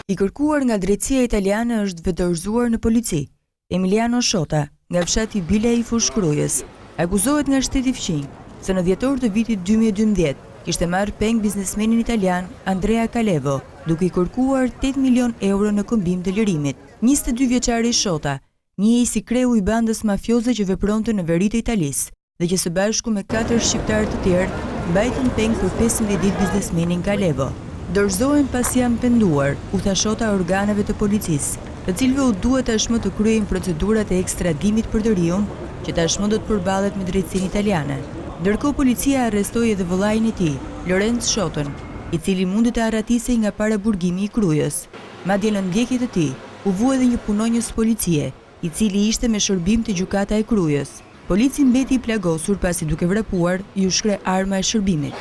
I kërkuar nga drejtësia italiane është vetërzuar në polici. Emiliano Shota, nga fshati Bila i Fushkrujës, akuzohet nga shteti fqinj se në dhjetor të vitit 2012 kishte marrë peng biznesmenin italian Andrea Calevo, duke i kërkuar 8 milion euro në kombim të lirimit. 22 vjeçari Shota njihej si kreu i bandës mafioze që vepronte në veri të Italisë dhe që së bashku me 4 shqiptarë të tjerë mbajtën peng për 15 ditë biznesmenin Calevo. Dorëzohen pasi janë penduar, u tha Shota organeve të policisë, të cilëve u duhet tashmë të kryejnë procedurat e ekstradimit për të riun, që tashmë do të përballet me drejtsinë italiane. Ndërkohë policia arrestoi edhe vëllain e tij, Lorenz Shotën, i cili mundi të arratisej nga paraburgimi i krujës. Madje në ndjekje të tij u vu edhe një punonjës policie, i cili ishte me shërbim të gjykata e krujës. Polici mbeti i plagosur pasi duke vrapuar ju shkre arma e shërbimit.